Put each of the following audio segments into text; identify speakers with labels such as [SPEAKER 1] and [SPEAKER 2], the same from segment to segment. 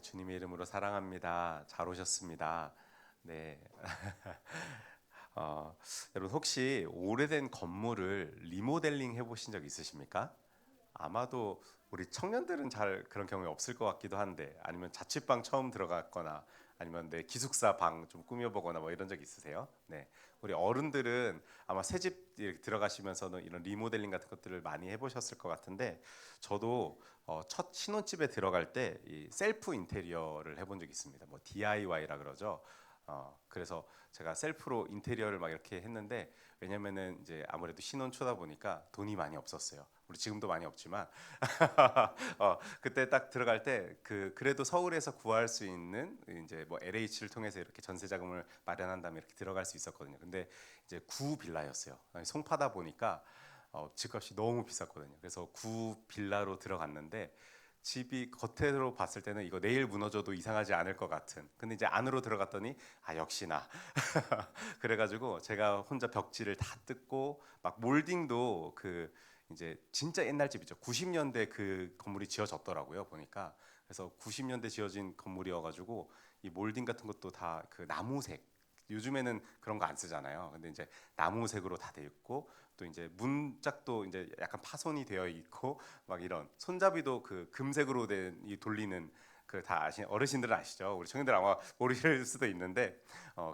[SPEAKER 1] 주님의 이름으로 사랑합니다. 잘 오셨습니다. 네. 어, 여러분 혹시 오래된 건물을 리모델링 해보신 적 있으십니까? 아마도 우리 청년들은 잘 그런 경험이 없을 것 같기도 한데, 아니면 자취방 처음 들어갔거나 아니면 내 기숙사 방 좀 꾸며보거나 뭐 이런 적 있으세요? 네. 우리 어른들은 아마 새집 들어가시면서는 이런 리모델링 같은 것들을 많이 해보셨을 것 같은데, 저도 첫 신혼집에 들어갈 때 이 셀프 인테리어를 해본 적이 있습니다. 뭐 DIY라 그러죠. 그래서 제가 셀프로 인테리어를 막 이렇게 했는데, 왜냐면은 이제 아무래도 신혼초다 보니까 돈이 많이 없었어요. 우리 지금도 많이 없지만 그때 딱 들어갈 때 그래도 서울에서 구할 수 있는 이제 뭐 LH를 통해서 이렇게 전세 자금을 마련한 다음에 이렇게 들어갈 수 있었거든요. 근데 이제 구 빌라였어요. 송파다 보니까 집값이 너무 비쌌거든요. 그래서 구 빌라로 들어갔는데, 집이 겉으로 봤을 때는 이거 내일 무너져도 이상하지 않을 것 같은, 근데 이제 안으로 들어갔더니 역시나 그래가지고 제가 혼자 벽지를 다 뜯고 막 몰딩도 이제 진짜 옛날 집이죠. 90년대 그 건물이 지어졌더라고요, 보니까. 그래서 90년대 지어진 건물이어가지고 이 몰딩 같은 것도 다 그 나무색, 요즘에는 그런 거 안 쓰잖아요. 근데 이제 나무색으로 다 돼 있고, 또 이제 문짝도 이제 약간 파손이 되어 있고, 막 이런 손잡이도 그 금색으로 된 이 돌리는, 그 다 아시 어르신들은 아시죠? 우리 청년들 아마 모르실 수도 있는데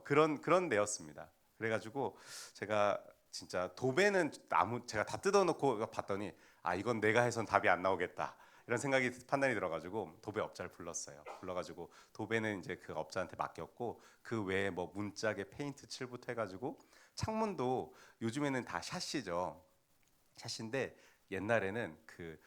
[SPEAKER 1] 그런 데였습니다. 그래가지고 제가 진짜 도배는 나무 제가 다 뜯어놓고 봤더니 이건 내가 해선 답이 안 나오겠다, 이런 생각이 판단이 들어가지고 도배업자를 불렀어요. 불러가지고 도배는 이제 그 업자한테 맡겼고, 그 외에 뭐 문짝에 페인트 칠부터 해가지고 창문도 요즘에는 다 샤시죠. 샤시인데 옛날에는 그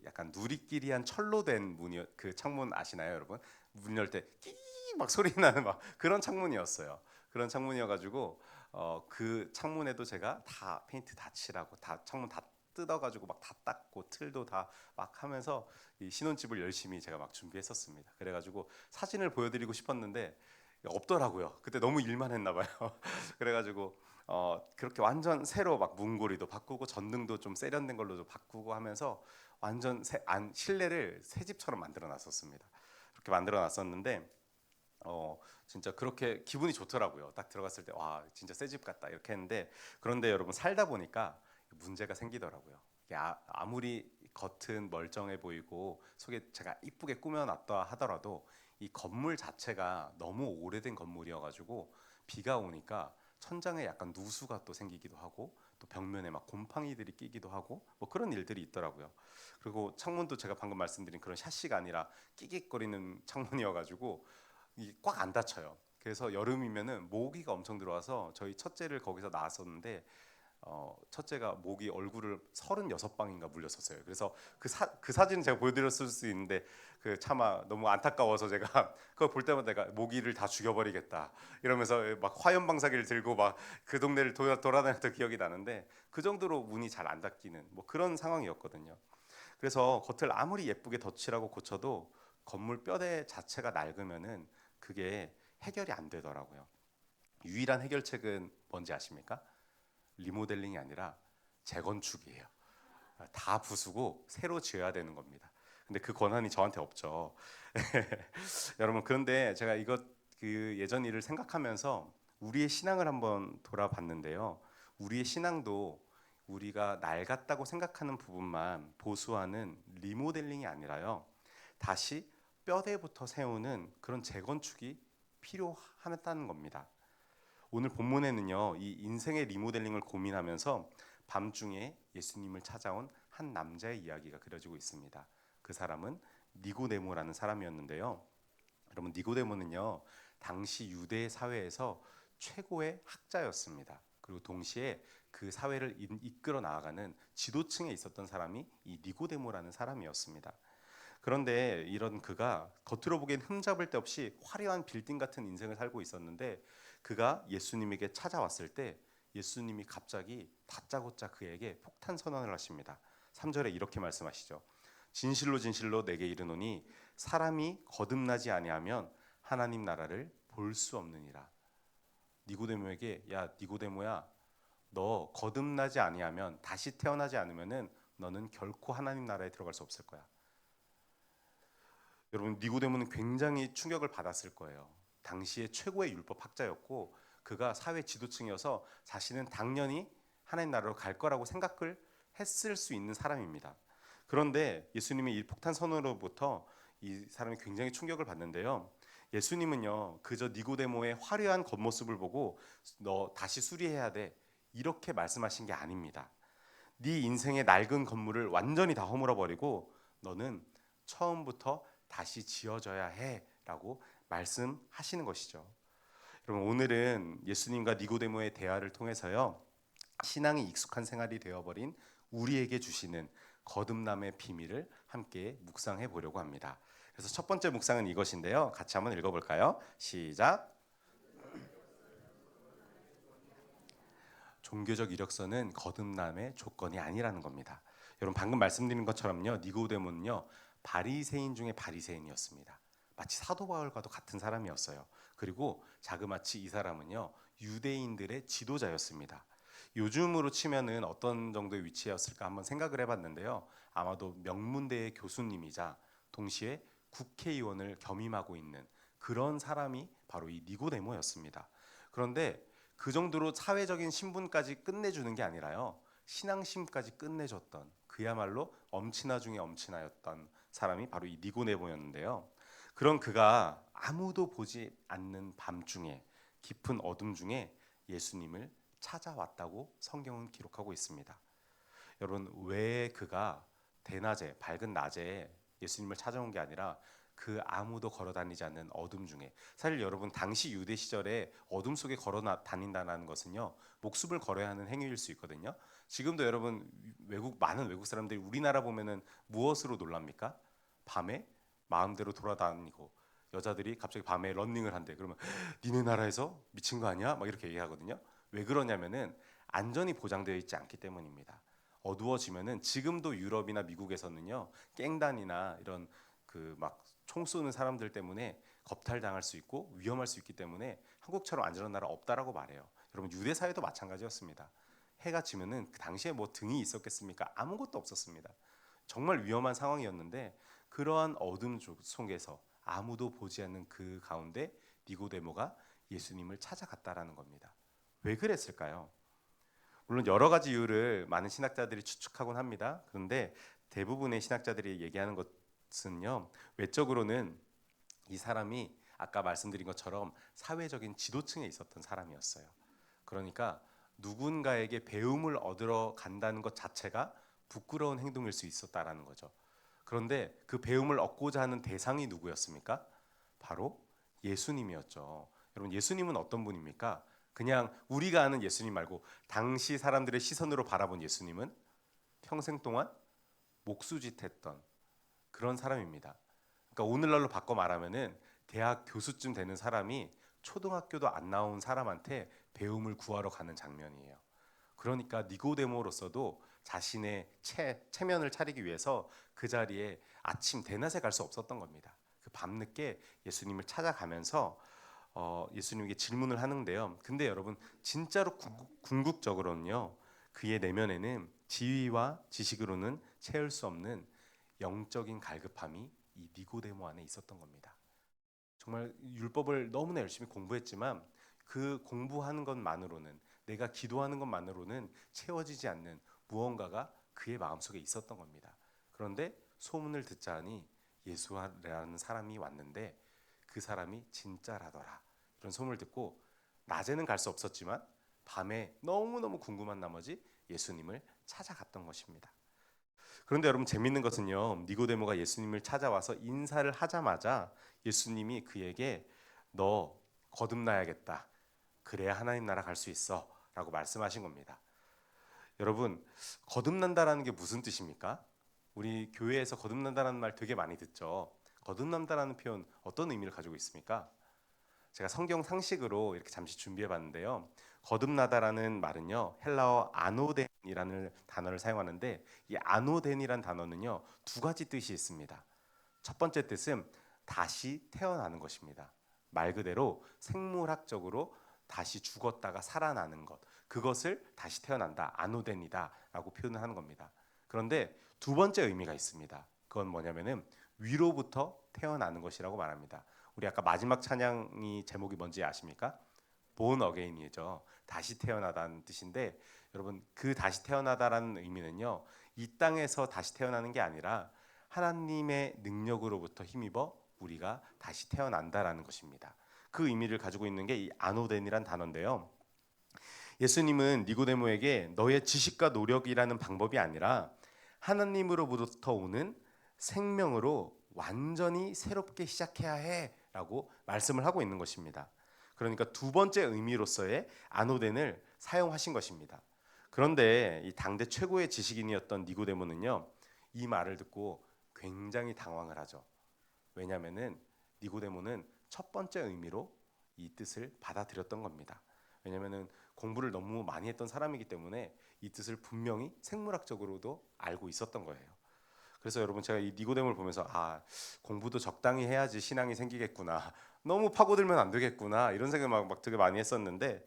[SPEAKER 1] 약간 누리끼리한 철로 된 문이, 그 창문 아시나요, 여러분? 문 열 때 끼 막 소리 나는 막 그런 창문이었어요. 그런 창문이어가지고 그 창문에도 제가 다 페인트 다 칠하고 다 창문 다 뜯어가지고 막 다 닦고 틀도 다 막 하면서 이 신혼집을 열심히 제가 막 준비했었습니다. 그래가지고 사진을 보여드리고 싶었는데 없더라고요. 그때 너무 일만 했나 봐요. 그래가지고 그렇게 완전 새로 막 문고리도 바꾸고 전등도 좀 세련된 걸로 좀 바꾸고 하면서 완전 실내를 새 집처럼 만들어 놨었습니다. 그렇게 만들어 놨었는데 진짜 그렇게 기분이 좋더라고요. 딱 들어갔을 때 와 진짜 새 집 같다 이렇게 했는데, 그런데 여러분 살다 보니까 문제가 생기더라고요. 이게 아무리 겉은 멀쩡해 보이고 속에 제가 이쁘게 꾸며놨다 하더라도 이 건물 자체가 너무 오래된 건물이어가지고 비가 오니까 천장에 약간 누수가 또 생기기도 하고, 또 벽면에 막 곰팡이들이 끼기도 하고 뭐 그런 일들이 있더라고요. 그리고 창문도 제가 방금 말씀드린 그런 샤시가 아니라 끼깃거리는 창문이어가지고 꽉 안 닫혀요. 그래서 여름이면은 모기가 엄청 들어와서 저희 첫째를 거기서 낳았었는데 첫째가 모기 얼굴을 36방인가 물렸었어요. 그래서 그 사진은 제가 보여드렸을 수 있는데 그 차마 너무 안타까워서 제가 그걸 볼 때마다 내가 모기를 다 죽여버리겠다 이러면서 막 화염방사기를 들고 막 그 동네를 돌아다녔던 기억이 나는데, 그 정도로 문이 잘 안 닫히는 뭐 그런 상황이었거든요. 그래서 겉을 아무리 예쁘게 덧칠하고 고쳐도 건물 뼈대 자체가 낡으면은 그게 해결이 안 되더라고요. 유일한 해결책은 뭔지 아십니까? 리모델링이 아니라 재건축이에요. 다 부수고 새로 지어야 되는 겁니다. 근데 그 권한이 저한테 없죠. 여러분, 그런데 제가 이것 그 예전 일을 생각하면서 우리의 신앙을 한번 돌아봤는데요. 우리의 신앙도 우리가 낡았다고 생각하는 부분만 보수하는 리모델링이 아니라요, 다시 뼈대부터 세우는 그런 재건축이 필요하다는 겁니다. 오늘 본문에는요, 이 인생의 리모델링을 고민하면서 밤중에 예수님을 찾아온 한 남자의 이야기가 그려지고 있습니다. 그 사람은 니고데모라는 사람이었는데요. 여러분, 니고데모는요, 당시 유대 사회에서 최고의 학자였습니다. 그리고 동시에 그 사회를 이끌어 나아가는 지도층에 있었던 사람이 이 니고데모라는 사람이었습니다. 그런데 이런 그가 겉으로 보기엔 흠잡을 데 없이 화려한 빌딩 같은 인생을 살고 있었는데, 그가 예수님에게 찾아왔을 때 예수님이 갑자기 다짜고짜 그에게 폭탄 선언을 하십니다. 3절에 이렇게 말씀하시죠. 진실로 진실로 내게 이르노니 사람이 거듭나지 아니하면 하나님 나라를 볼 수 없느니라. 니고데모에게 야 니고데모야, 너 거듭나지 아니하면, 다시 태어나지 않으면은 너는 결코 하나님 나라에 들어갈 수 없을 거야. 여러분 니고데모는 굉장히 충격을 받았을 거예요. 당시의 최고의 율법 학자였고 그가 사회 지도층이어서 자신은 당연히 하나님 나라로 갈 거라고 생각을 했을 수 있는 사람입니다. 그런데 예수님의 이 폭탄 선언으로부터 이 사람이 굉장히 충격을 받는데요. 예수님은요 그저 니고데모의 화려한 겉모습을 보고 너 다시 수리해야 돼 이렇게 말씀하신 게 아닙니다. 네 인생의 낡은 건물을 완전히 다 허물어 버리고 너는 처음부터 다시 지어져야 해라고 말씀하시는 것이죠. 여러분 오늘은 예수님과 니고데모의 대화를 통해서요 신앙이 익숙한 생활이 되어버린 우리에게 주시는 거듭남의 비밀을 함께 묵상해 보려고 합니다. 그래서 첫 번째 묵상은 이것인데요. 같이 한번 읽어볼까요? 시작. 종교적 이력서는 거듭남의 조건이 아니라는 겁니다. 여러분 방금 말씀드린 것처럼요. 니고데모는요. 바리새인 중에 바리새인이었습니다. 마치 사도 바울과도 같은 사람이었어요. 그리고 자그마치 이 사람은요. 유대인들의 지도자였습니다. 요즘으로 치면은 어떤 정도의 위치였을까 한번 생각을 해봤는데요. 아마도 명문대의 교수님이자 동시에 국회의원을 겸임하고 있는 그런 사람이 바로 이 니고데모였습니다. 그런데 그 정도로 사회적인 신분까지 끝내주는 게 아니라요. 신앙심까지 끝내줬던 그야말로 엄친아 중에 엄친아였던 사람이 바로 이 니고데모였는데요. 그런 그가 아무도 보지 않는 밤중에 깊은 어둠 중에 예수님을 찾아왔다고 성경은 기록하고 있습니다. 여러분 왜 그가 대낮에 밝은 낮에 예수님을 찾아온 게 아니라 그 아무도 걸어 다니지 않는 어둠 중에 사실 여러분 당시 유대 시절에 어둠 속에 걸어 다닌다는 것은요 목숨을 걸어야 하는 행위일 수 있거든요. 지금도 여러분 많은 외국 사람들이 우리나라 보면은 무엇으로 놀랍니까? 밤에 마음대로 돌아다니고 여자들이 갑자기 밤에 런닝을 한대. 그러면 니네 나라에서 미친 거 아니야? 막 이렇게 얘기하거든요. 왜 그러냐면은 안전이 보장되어 있지 않기 때문입니다. 어두워지면은 지금도 유럽이나 미국에서는요 깽단이나 이런 그 막 총 쏘는 사람들 때문에 겁탈당할 수 있고 위험할 수 있기 때문에 한국처럼 안전한 나라 없다라고 말해요. 여러분 유대 사회도 마찬가지였습니다. 해가 지면은 그 당시에 뭐 등이 있었겠습니까? 아무것도 없었습니다. 정말 위험한 상황이었는데 그러한 어둠 속에서 아무도 보지 않는 그 가운데 니고데모가 예수님을 찾아갔다라는 겁니다. 왜 그랬을까요? 물론 여러 가지 이유를 많은 신학자들이 추측하곤 합니다. 그런데 대부분의 신학자들이 얘기하는 것은요. 외적으로는 이 사람이 아까 말씀드린 것처럼 사회적인 지도층에 있었던 사람이었어요. 그러니까 누군가에게 배움을 얻으러 간다는 것 자체가 부끄러운 행동일 수 있었다라는 거죠. 그런데 그 배움을 얻고자 하는 대상이 누구였습니까? 바로 예수님이었죠. 여러분 예수님은 어떤 분입니까? 그냥 우리가 아는 예수님 말고 당시 사람들의 시선으로 바라본 예수님은 평생 동안 목수짓했던 그런 사람입니다. 그러니까 오늘날로 바꿔 말하면은 대학 교수쯤 되는 사람이 초등학교도 안 나온 사람한테 배움을 구하러 가는 장면이에요. 그러니까 니고데모로서도 자신의 체면을 차리기 위해서 그 자리에 아침 대낮에 갈 수 없었던 겁니다. 그 밤늦게 예수님을 찾아가면서 예수님에게 질문을 하는데요. 근데 여러분 진짜로 궁극적으로는요. 그의 내면에는 지위와 지식으로는 채울 수 없는 영적인 갈급함이 이 니고데모 안에 있었던 겁니다. 정말 율법을 너무나 열심히 공부했지만 그 공부하는 것만으로는 내가 기도하는 것만으로는 채워지지 않는 무언가가 그의 마음속에 있었던 겁니다. 그런데 소문을 듣자 하니 예수라는 사람이 왔는데 그 사람이 진짜라더라. 이런 소문을 듣고 낮에는 갈 수 없었지만 밤에 너무너무 궁금한 나머지 예수님을 찾아갔던 것입니다. 그런데 여러분 재밌는 것은요. 니고데모가 예수님을 찾아와서 인사를 하자마자 예수님이 그에게 너 거듭나야겠다. 그래야 하나님 나라 갈 수 있어. 라고 말씀하신 겁니다. 여러분 거듭난다라는 게 무슨 뜻입니까? 우리 교회에서 거듭난다라는 말 되게 많이 듣죠. 거듭난다라는 표현 어떤 의미를 가지고 있습니까? 제가 성경 상식으로 이렇게 잠시 준비해 봤는데요. 거듭나다라는 말은요. 헬라어 아노덴이라는 단어를 사용하는데 이 아노덴이라는 단어는요. 두 가지 뜻이 있습니다. 첫 번째 뜻은 다시 태어나는 것입니다. 말 그대로 생물학적으로 다시 죽었다가 살아나는 것. 그것을 다시 태어난다. 아노덴이다라고 표현을 하는 겁니다. 그런데 두 번째 의미가 있습니다. 그건 뭐냐면은 위로부터 태어나는 것이라고 말합니다. 우리 아까 마지막 찬양이 제목이 뭔지 아십니까? Born Again이죠. 다시 태어나다는 뜻인데, 여러분 그 다시 태어나다라는 의미는요, 이 땅에서 다시 태어나는 게 아니라 하나님의 능력으로부터 힘입어 우리가 다시 태어난다라는 것입니다. 그 의미를 가지고 있는 게 이 아노덴이란 단어인데요. 예수님은 니고데모에게 너의 지식과 노력이라는 방법이 아니라 하나님으로부터 오는 생명으로 완전히 새롭게 시작해야 해라고 말씀을 하고 있는 것입니다. 그러니까 두 번째 의미로서의 아노덴을 사용하신 것입니다. 그런데 이 당대 최고의 지식인이었던 니고데모는요, 이 말을 듣고 굉장히 당황을 하죠. 왜냐하면은 니고데모는 첫 번째 의미로 이 뜻을 받아들였던 겁니다. 왜냐하면은 공부를 너무 많이 했던 사람이기 때문에 이 뜻을 분명히 생물학적으로도 알고 있었던 거예요. 그래서 여러분 제가 이 니고데모를 보면서 공부도 적당히 해야지 신앙이 생기겠구나, 너무 파고들면 안 되겠구나, 이런 생각 막 되게 많이 했었는데,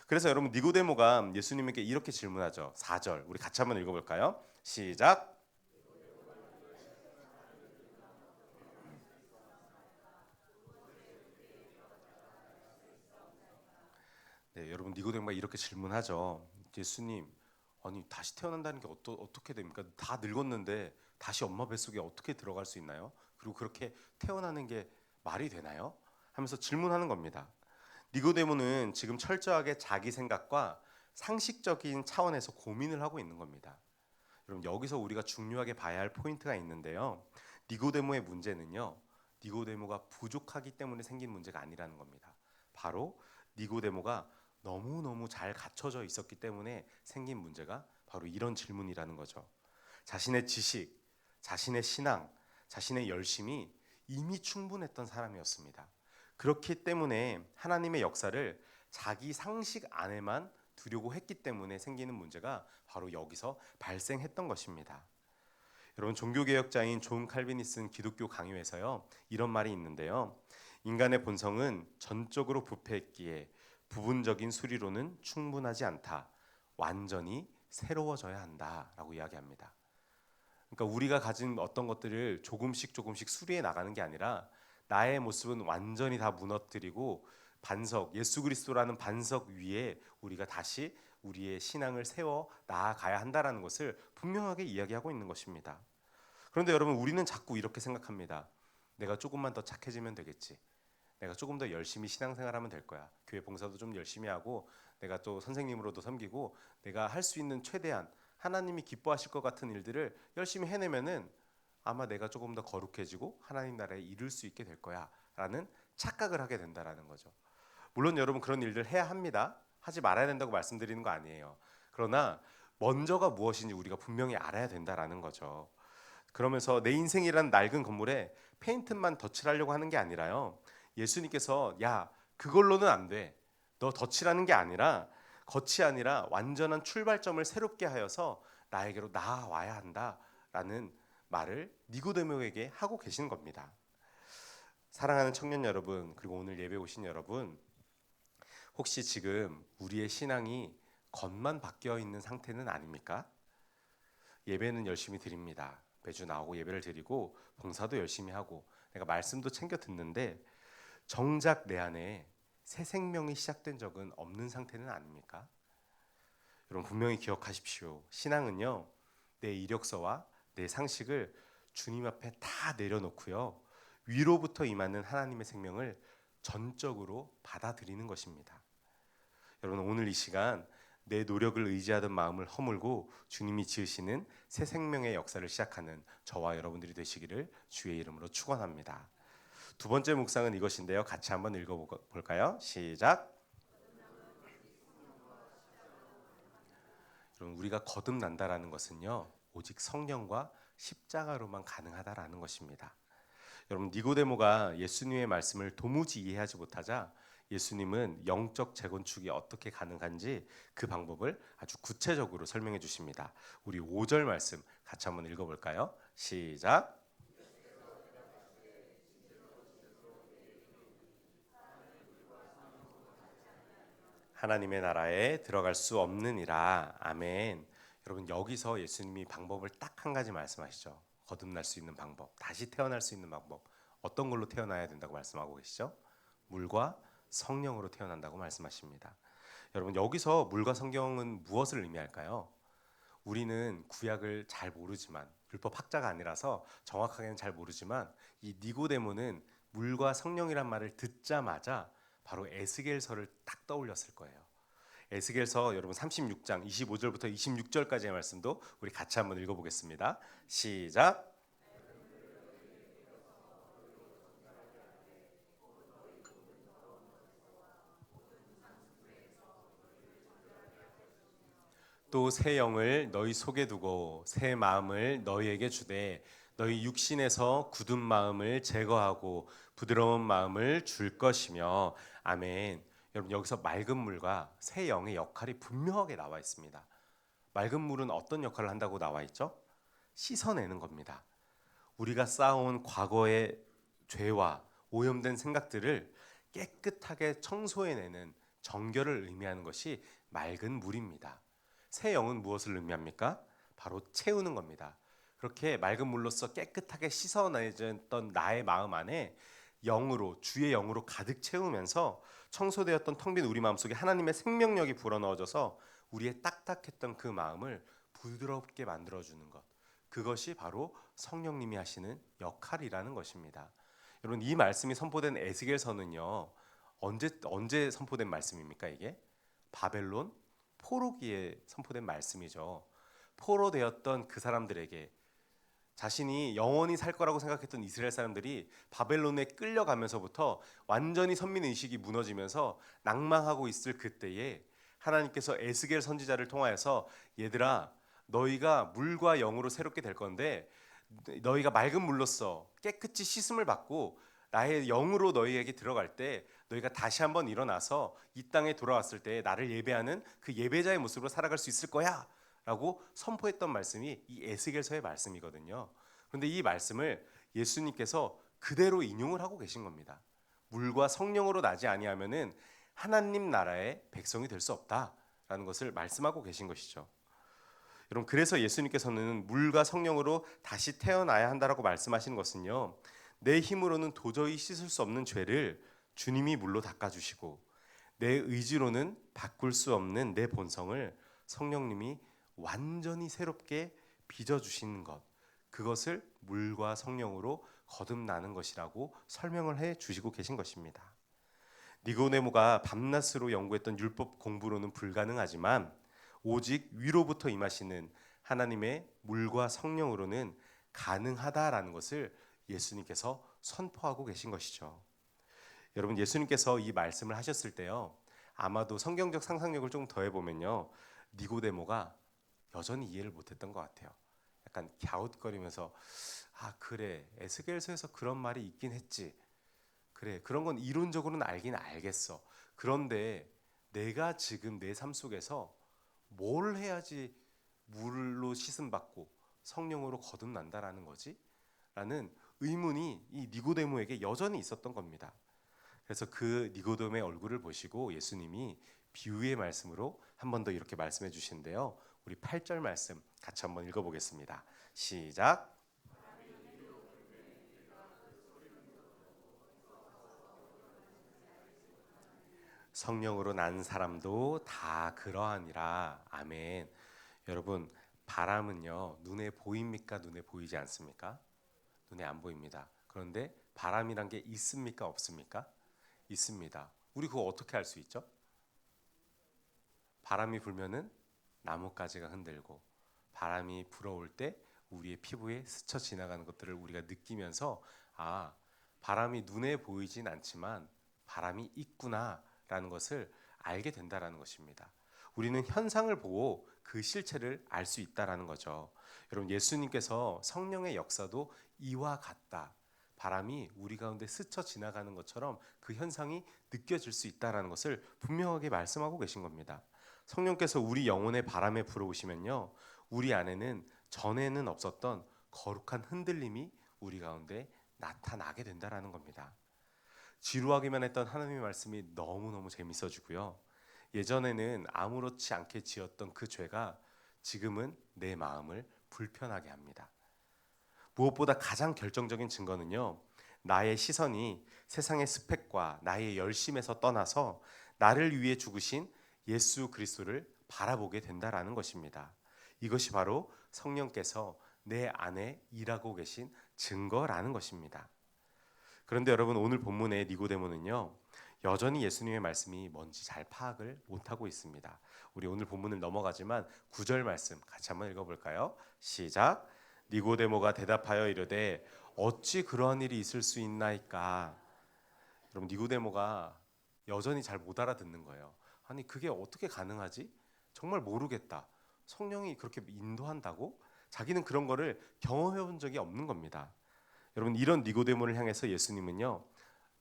[SPEAKER 1] 그래서 여러분 니고데모가 예수님에게 이렇게 질문하죠. 4절 우리 같이 한번 읽어볼까요? 시작. 네, 여러분 니고데모가 이렇게 질문하죠. 예수님, 아니 다시 태어난다는 게 어떻게 됩니까? 다 늙었는데 다시 엄마 뱃속에 어떻게 들어갈 수 있나요? 그리고 그렇게 태어나는 게 말이 되나요? 하면서 질문하는 겁니다. 니고데모는 지금 철저하게 자기 생각과 상식적인 차원에서 고민을 하고 있는 겁니다. 여러분 여기서 우리가 중요하게 봐야 할 포인트가 있는데요. 니고데모의 문제는요, 니고데모가 부족하기 때문에 생긴 문제가 아니라는 겁니다. 바로 니고데모가 너무너무 잘 갖춰져 있었기 때문에 생긴 문제가 바로 이런 질문이라는 거죠. 자신의 지식, 자신의 신앙, 자신의 열심이 이미 충분했던 사람이었습니다. 그렇기 때문에 하나님의 역사를 자기 상식 안에만 두려고 했기 때문에 생기는 문제가 바로 여기서 발생했던 것입니다. 여러분 종교개혁자인 존 칼빈이 쓴 기독교 강요에서요, 이런 말이 있는데요. 인간의 본성은 전적으로 부패했기에 부분적인 수리로는 충분하지 않다. 완전히 새로워져야 한다라고 이야기합니다. 그러니까 우리가 가진 어떤 것들을 조금씩 조금씩 수리해 나가는 게 아니라 나의 모습은 완전히 다 무너뜨리고 반석, 예수 그리스도라는 반석 위에 우리가 다시 우리의 신앙을 세워 나아가야 한다라는 것을 분명하게 이야기하고 있는 것입니다. 그런데 여러분 우리는 자꾸 이렇게 생각합니다. 내가 조금만 더 착해지면 되겠지. 내가 조금 더 열심히 신앙생활하면 될 거야. 교회 봉사도 좀 열심히 하고 내가 또 선생님으로도 섬기고 내가 할 수 있는 최대한 하나님이 기뻐하실 것 같은 일들을 열심히 해내면은 아마 내가 조금 더 거룩해지고 하나님 나라에 이룰 수 있게 될 거야 라는 착각을 하게 된다라는 거죠. 물론 여러분 그런 일들 해야 합니다. 하지 말아야 된다고 말씀드리는 거 아니에요. 그러나 먼저가 무엇인지 우리가 분명히 알아야 된다라는 거죠. 그러면서 내 인생이란 낡은 건물에 페인트만 덧칠하려고 하는 게 아니라요, 예수님께서 야 그걸로는 안 돼, 너 덧칠하는 게 아니라 겉이 아니라 완전한 출발점을 새롭게 하여서 나에게로 나아와야 한다라는 말을 니고데모에게 하고 계신 겁니다. 사랑하는 청년 여러분, 그리고 오늘 예배 오신 여러분, 혹시 지금 우리의 신앙이 겉만 바뀌어 있는 상태는 아닙니까? 예배는 열심히 드립니다. 매주 나오고 예배를 드리고 봉사도 열심히 하고 내가 말씀도 챙겨 듣는데 정작 내 안에 새 생명이 시작된 적은 없는 상태는 아닙니까? 여러분 분명히 기억하십시오. 신앙은요, 내 이력서와 내 상식을 주님 앞에 다 내려놓고요, 위로부터 임하는 하나님의 생명을 전적으로 받아들이는 것입니다. 여러분 오늘 이 시간 내 노력을 의지하던 마음을 허물고 주님이 지으시는 새 생명의 역사를 시작하는 저와 여러분들이 되시기를 주의 이름으로 축원합니다. 두 번째 묵상은 이것인데요. 같이 한번 읽어볼까요? 시작. 여러분 우리가 거듭난다라는 것은요, 오직 성령과 십자가로만 가능하다라는 것입니다. 여러분 니고데모가 예수님의 말씀을 도무지 이해하지 못하자 예수님은 영적 재건축이 어떻게 가능한지 그 방법을 아주 구체적으로 설명해 주십니다. 우리 5절 말씀 같이 한번 읽어볼까요? 시작. 하나님의 나라에 들어갈 수 없느니라. 아멘. 여러분 여기서 예수님이 방법을 딱 한 가지 말씀하시죠. 거듭날 수 있는 방법, 다시 태어날 수 있는 방법, 어떤 걸로 태어나야 된다고 말씀하고 계시죠? 물과 성령으로 태어난다고 말씀하십니다. 여러분, 여기서 물과 성경은 무엇을 의미할까요? 우리는 구약을 잘 모르지만, 율법 학자가 아니라서 정확하게는 잘 모르지만, 이 니고데모는 물과 성령이란 말을 듣자마자 바로 에스겔서를 딱 떠올렸을 거예요. 에스겔서 여러분 36장 25절부터 26절까지의 말씀도 우리 같이 한번 읽어보겠습니다. 시작. 또 새 영을 너희 속에 두고 새 마음을 너희에게 주되 너희 육신에서 굳은 마음을 제거하고 부드러운 마음을 줄 것이며. 아멘. 여러분, 여기서 맑은 물과 새 영의 역할이 분명하게 나와 있습니다. 맑은 물은 어떤 역할을 한다고 나와 있죠? 씻어내는 겁니다. 우리가 쌓아온 과거의 죄와 오염된 생각들을 깨끗하게 청소해내는 정결을 의미하는 것이 맑은 물입니다. 새 영은 무엇을 의미합니까? 바로 채우는 겁니다. 그렇게 맑은 물로써 깨끗하게 씻어내졌던 나의 마음 안에 영으로, 주의 영으로 가득 채우면서 청소되었던 텅 빈 우리 마음속에 하나님의 생명력이 불어넣어져서 우리의 딱딱했던 그 마음을 부드럽게 만들어주는 것, 그것이 바로 성령님이 하시는 역할이라는 것입니다. 여러분, 이 말씀이 선포된 에스겔서는요, 언제 선포된 말씀입니까? 이게 바벨론 포로기에 선포된 말씀이죠. 포로되었던 그 사람들에게, 자신이 영원히 살 거라고 생각했던 이스라엘 사람들이 바벨론에 끌려가면서부터 완전히 선민의식이 무너지면서 낭망하고 있을 그때에 하나님께서 에스겔 선지자를 통하여서, 얘들아, 너희가 물과 영으로 새롭게 될 건데 너희가 맑은 물로써 깨끗이 씻음을 받고 나의 영으로 너희에게 들어갈 때 너희가 다시 한번 일어나서 이 땅에 돌아왔을 때 나를 예배하는 그 예배자의 모습으로 살아갈 수 있을 거야 라고 선포했던 말씀이 이 에스겔서의 말씀이거든요. 그런데 이 말씀을 예수님께서 그대로 인용을 하고 계신 겁니다. 물과 성령으로 나지 아니하면은 하나님 나라의 백성이 될 수 없다라는 것을 말씀하고 계신 것이죠. 여러분, 그래서 예수님께서는 물과 성령으로 다시 태어나야 한다라고 말씀하시는 것은요, 내 힘으로는 도저히 씻을 수 없는 죄를 주님이 물로 닦아주시고 내 의지로는 바꿀 수 없는 내 본성을 성령님이 완전히 새롭게 빚어주시는 것, 그것을 물과 성령으로 거듭나는 것이라고 설명을 해 주시고 계신 것입니다. 니고데모가 밤낮으로 연구했던 율법 공부로는 불가능하지만 오직 위로부터 임하시는 하나님의 물과 성령으로는 가능하다라는 것을 예수님께서 선포하고 계신 것이죠. 여러분, 예수님께서 이 말씀을 하셨을 때요, 아마도 성경적 상상력을 좀 더해보면요, 니고데모가 여전히 이해를 못했던 것 같아요. 약간 갸웃거리면서, 아 그래, 에스겔서에서 그런 말이 있긴 했지, 그래, 그런 건 이론적으로는 알긴 알겠어. 그런데 내가 지금 내 삶 속에서 뭘 해야지 물로 씻음 받고 성령으로 거듭난다라는 거지? 라는 의문이 이 니고데모에게 여전히 있었던 겁니다. 그래서 그 니고데모의 얼굴을 보시고 예수님이 비유의 말씀으로 한 번 더 이렇게 말씀해 주시는데요, 우리 8절 말씀 같이 한번 읽어보겠습니다. 시작. 성령으로 난 사람도 다 그러하니라. 아멘. 여러분, 바람은요, 눈에 보입니까? 눈에 보이지 않습니까? 눈에 안 보입니다. 그런데 바람이란 게 있습니까? 없습니까? 있습니다. 우리 그거 어떻게 알 수 있죠? 바람이 불면은 나뭇가지가 흔들고, 바람이 불어올 때 우리의 피부에 스쳐 지나가는 것들을 우리가 느끼면서, 아, 바람이 눈에 보이진 않지만 바람이 있구나라는 것을 알게 된다라는 것입니다. 우리는 현상을 보고 그 실체를 알 수 있다라는 거죠. 여러분, 예수님께서 성령의 역사도 이와 같다, 바람이 우리 가운데 스쳐 지나가는 것처럼 그 현상이 느껴질 수 있다라는 것을 분명하게 말씀하고 계신 겁니다. 성령께서 우리 영혼의 바람에 불어오시면요, 우리 안에는 전에는 없었던 거룩한 흔들림이 우리 가운데 나타나게 된다라는 겁니다. 지루하기만 했던 하나님의 말씀이 너무너무 재밌어지고요, 예전에는 아무렇지 않게 지었던 그 죄가 지금은 내 마음을 불편하게 합니다. 무엇보다 가장 결정적인 증거는요, 나의 시선이 세상의 스펙과 나의 열심에서 떠나서 나를 위해 죽으신 예수 그리스도를 바라보게 된다라는 것입니다. 이것이 바로 성령께서 내 안에 일하고 계신 증거라는 것입니다. 그런데 여러분, 오늘 본문의 니고데모는요, 여전히 예수님의 말씀이 뭔지 잘 파악을 못하고 있습니다. 우리 오늘 본문을 넘어가지만 9절 말씀 같이 한번 읽어볼까요? 시작. 니고데모가 대답하여 이르되 어찌 그러한 일이 있을 수 있나이까. 여러분, 니고데모가 여전히 잘 못 알아듣는 거예요. 아니, 그게 어떻게 가능하지? 정말 모르겠다. 성령이 그렇게 인도한다고? 자기는 그런 거를 경험해 본 적이 없는 겁니다. 여러분, 이런 니고데모를 향해서 예수님은요,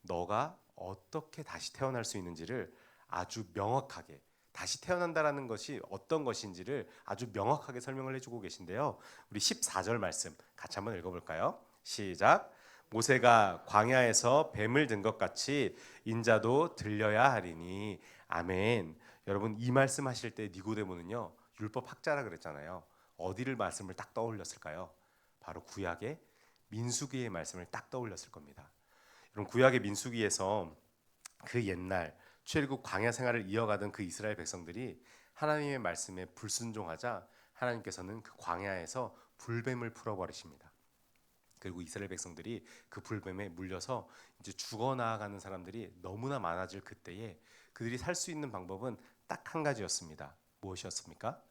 [SPEAKER 1] 너가 어떻게 다시 태어날 수 있는지를 아주 명확하게, 다시 태어난다라는 것이 어떤 것인지를 아주 명확하게 설명을 해주고 계신데요. 우리 14절 말씀 같이 한번 읽어볼까요? 시작. 모세가 광야에서 뱀을 든 것 같이 인자도 들려야 하리니. 아멘. 여러분, 이 말씀하실 때 니고데모는요, 율법 학자라 그랬잖아요. 어디를 말씀을 딱 떠올렸을까요? 바로 구약의 민수기의 말씀을 딱 떠올렸을 겁니다. 여러분, 구약의 민수기에서 그 옛날 출애굽 광야 생활을 이어가던 그 이스라엘 백성들이 하나님의 말씀에 불순종하자 하나님께서는 그 광야에서 불뱀을 풀어버리십니다. 그리고 이스라엘 백성들이 그 불뱀에 물려서 이제 죽어나가는 사람들이 너무나 많아질 그때에 그들이 살 수 있는 방법은 딱 한 가지였습니다. 무엇이었습니까?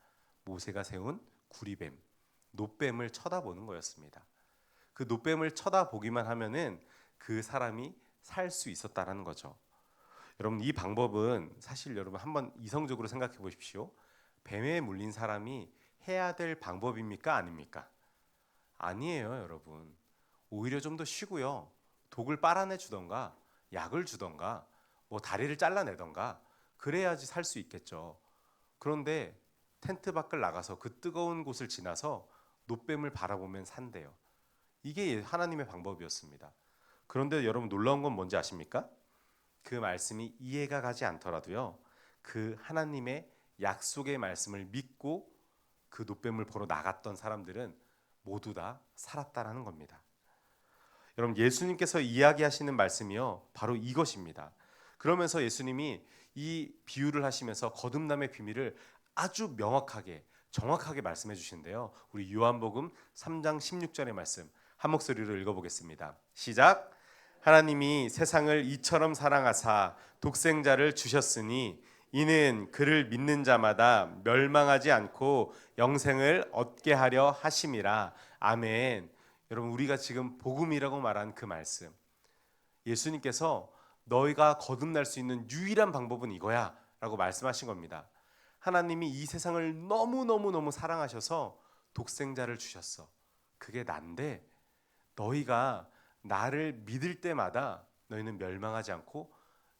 [SPEAKER 1] 모세가 세운 구리뱀, 놋뱀을 쳐다보는 거였습니다. 그 놋뱀을 쳐다보기만 하면은 그 사람이 살 수 있었다라는 거죠. 여러분, 이 방법은 사실 여러분 한번 이성적으로 생각해 보십시오. 뱀에 물린 사람이 해야 될 방법입니까? 아닙니까? 아니에요, 여러분. 오히려 좀 더 쉬고요. 독을 빨아내 주던가 약을 주던가 뭐 다리를 잘라내던가 그래야지 살 수 있겠죠. 그런데 텐트 밖을 나가서 그 뜨거운 곳을 지나서 놋뱀을 바라보면 산대요. 이게 하나님의 방법이었습니다. 그런데 여러분, 놀라운 건 뭔지 아십니까? 그 말씀이 이해가 가지 않더라도요, 그 하나님의 약속의 말씀을 믿고 그 놋뱀을 보러 나갔던 사람들은 모두 다 살았다라는 겁니다. 여러분, 예수님께서 이야기하시는 말씀이요, 바로 이것입니다. 그러면서 예수님이 이 비유를 하시면서 거듭남의 비밀을 아주 명확하게 정확하게 말씀해 주시는데요. 우리 요한복음 3장 16절의 말씀 한 목소리로 읽어보겠습니다. 시작. 하나님이 세상을 이처럼 사랑하사 독생자를 주셨으니 이는 그를 믿는 자마다 멸망하지 않고 영생을 얻게 하려 하심이라. 아멘. 여러분, 우리가 지금 복음이라고 말한 그 말씀, 예수님께서 너희가 거듭날 수 있는 유일한 방법은 이거야 라고 말씀하신 겁니다. 하나님이 이 세상을 너무너무너무 사랑하셔서 독생자를 주셨어. 그게 난데 너희가 나를 믿을 때마다 너희는 멸망하지 않고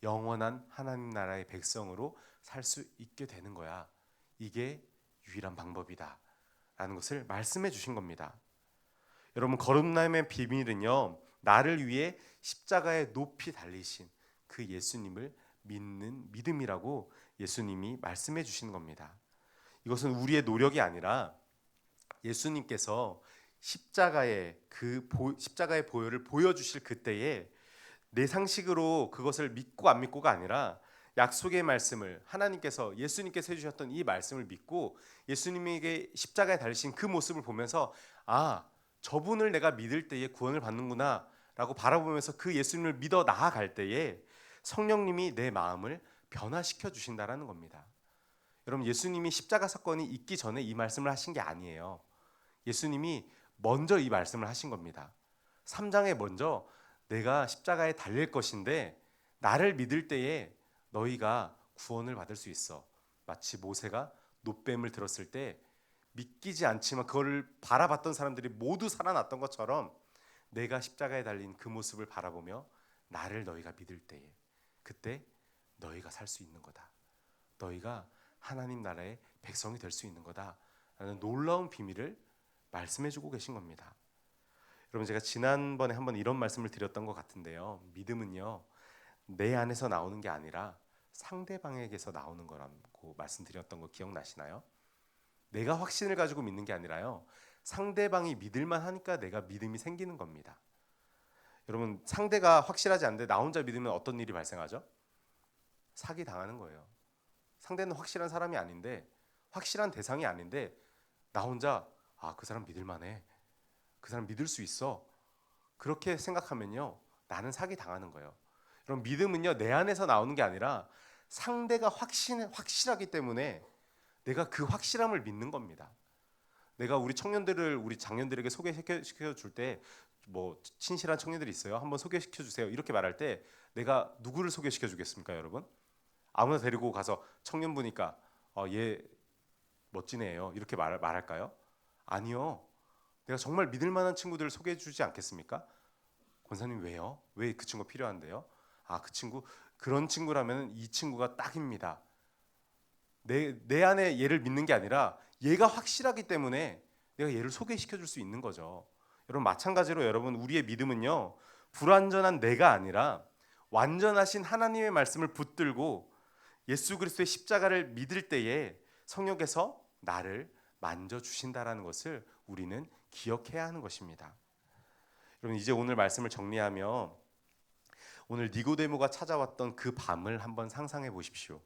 [SPEAKER 1] 영원한 하나님 나라의 백성으로 살 수 있게 되는 거야. 이게 유일한 방법이다 라는 것을 말씀해 주신 겁니다. 여러분, 거듭남의 비밀은요, 나를 위해 십자가에 높이 달리신 그 예수님을 믿는 믿음이라고 예수님이 말씀해 주시는 겁니다. 이것은 우리의 노력이 아니라 예수님께서 십자가의 십자가의 보혈을 보여주실 그때에 내 상식으로 그것을 믿고 안 믿고가 아니라 약속의 말씀을 하나님께서 예수님께서 해주셨던 이 말씀을 믿고 예수님에게 십자가에 달리신 그 모습을 보면서 아, 저분을 내가 믿을 때에 구원을 받는구나 라고 바라보면서 그 예수님을 믿어 나아갈 때에 성령님이 내 마음을 변화시켜 주신다라는 겁니다. 여러분, 예수님이 십자가 사건이 있기 전에 이 말씀을 하신 게 아니에요. 예수님이 먼저 이 말씀을 하신 겁니다. 3장에 먼저 내가 십자가에 달릴 것인데 나를 믿을 때에 너희가 구원을 받을 수 있어. 마치 모세가 놋뱀을 들었을 때 믿기지 않지만 그걸 바라봤던 사람들이 모두 살아났던 것처럼 내가 십자가에 달린 그 모습을 바라보며 나를 너희가 믿을 때에 그때 너희가 살 수 있는 거다. 너희가 하나님 나라의 백성이 될 수 있는 거다라는 놀라운 비밀을 말씀해주고 계신 겁니다. 여러분, 제가 지난번에 한번 이런 말씀을 드렸던 것 같은데요. 믿음은요, 내 안에서 나오는 게 아니라 상대방에게서 나오는 거라고 말씀드렸던 거 기억나시나요? 내가 확신을 가지고 믿는 게 아니라요, 상대방이 믿을만 하니까 내가 믿음이 생기는 겁니다. 여러분, 상대가 확실하지 않은데 나 혼자 믿으면 어떤 일이 발생하죠? 사기 당하는 거예요. 상대는 확실한 사람이 아닌데, 확실한 대상이 아닌데 나 혼자 그 사람 믿을만해, 그 사람 믿을 수 있어, 그렇게 생각하면요, 나는 사기 당하는 거예요. 여러분, 믿음은요, 내 안에서 나오는 게 아니라 상대가 확실하기 때문에 내가 그 확실함을 믿는 겁니다. 내가 우리 청년들을 우리 장년들에게 소개시켜 줄 때, 뭐 친실한 청년들이 있어요. 한번 소개시켜 주세요. 이렇게 말할 때 내가 누구를 소개시켜 주겠습니까, 여러분? 아무나 데리고 가서 청년 보니까 얘 멋진 애예요, 이렇게 말할까요? 아니요. 내가 정말 믿을 만한 친구들을 소개해 주지 않겠습니까? 권사님, 왜요? 왜 그 친구 필요한데요? 그 친구, 그런 친구라면 이 친구가 딱입니다. 내 안에 얘를 믿는 게 아니라 얘가 확실하기 때문에 내가 얘를 소개시켜 줄 수 있는 거죠. 여러분, 마찬가지로 여러분, 우리의 믿음은요, 불완전한 내가 아니라 완전하신 하나님의 말씀을 붙들고 예수 그리스도의 십자가를 믿을 때에 성령께서 나를 만져 주신다라는 것을 우리는 기억해야 하는 것입니다. 여러분, 이제 오늘 말씀을 정리하며 오늘 니고데모가 찾아왔던 그 밤을 한번 상상해 보십시오.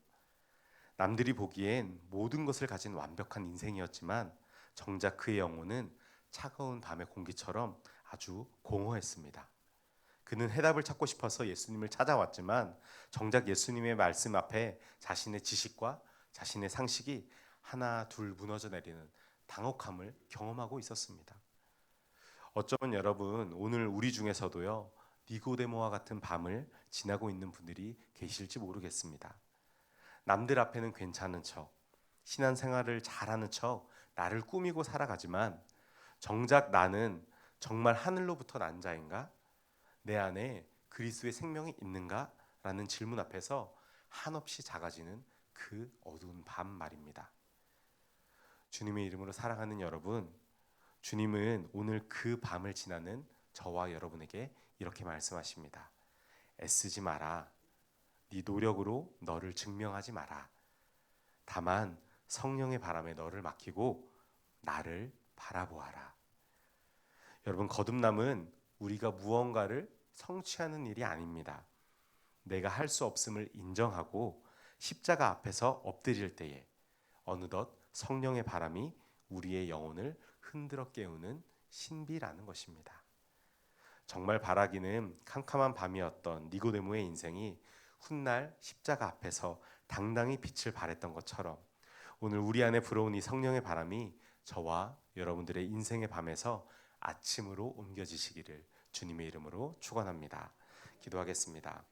[SPEAKER 1] 남들이 보기엔 모든 것을 가진 완벽한 인생이었지만 정작 그의 영혼은 차가운 밤의 공기처럼 아주 공허했습니다. 그는 해답을 찾고 싶어서 예수님을 찾아왔지만 정작 예수님의 말씀 앞에 자신의 지식과 자신의 상식이 하나 둘 무너져 내리는 당혹함을 경험하고 있었습니다. 어쩌면 여러분, 오늘 우리 중에서도요, 니고데모와 같은 밤을 지나고 있는 분들이 계실지 모르겠습니다. 남들 앞에는 괜찮은 척, 신앙생활을 잘하는 척 나를 꾸미고 살아가지만 정작 나는 정말 하늘로부터 난 자인가? 내 안에 그리스도의 생명이 있는가? 라는 질문 앞에서 한없이 작아지는 그 어두운 밤 말입니다. 주님의 이름으로 사랑하는 여러분, 주님은 오늘 그 밤을 지나는 저와 여러분에게 이렇게 말씀하십니다. 애쓰지 마라. 네 노력으로 너를 증명하지 마라. 다만 성령의 바람에 너를 맡기고 나를 바라보아라. 여러분, 거듭남은 우리가 무언가를 성취하는 일이 아닙니다. 내가 할 수 없음을 인정하고 십자가 앞에서 엎드릴 때에 어느덧 성령의 바람이 우리의 영혼을 흔들어 깨우는 신비라는 것입니다. 정말 바라기는 캄캄한 밤이었던 니고데모의 인생이 훗날 십자가 앞에서 당당히 빛을 발했던 것처럼 오늘 우리 안에 불어온 이 성령의 바람이 저와 여러분들의 인생의 밤에서 아침으로 옮겨지시기를 주님의 이름으로 축원합니다. 기도하겠습니다.